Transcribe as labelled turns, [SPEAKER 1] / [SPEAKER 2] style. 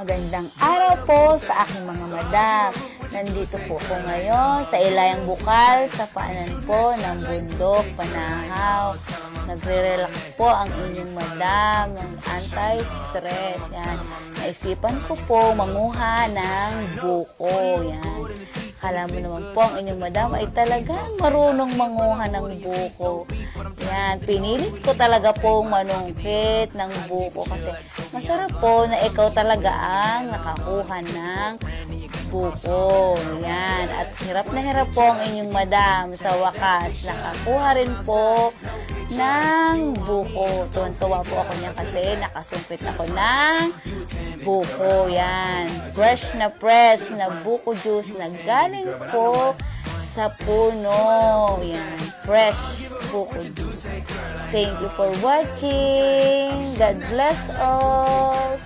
[SPEAKER 1] Magandang araw po sa aking mga madam. Nandito po ko ngayon sa Ilayang Bukal sa paanan po ng bundok, Panahaw. Nagre-relax po ang inyong madam ng anti-stress. Yan. Naisipan ko po manguha ng buko. Yan. Akala mo naman po ang inyong madam ay talagang marunong manguha ng buko. Yan. Pinilit ko talaga po manungkit ng buko kasi masarap po na ikaw talaga ang nakakuha ng buko. Yan. At hirap na hirap po ang inyong madam. Sa wakas, nakakuha rin po ng buko. Tuwan-tuwa po ako niya kasi nakasumpit ako ng buko. Yan. Fresh na buko juice na galing po sa puno. Yan. Fresh buko juice. Thank you for watching. God bless all.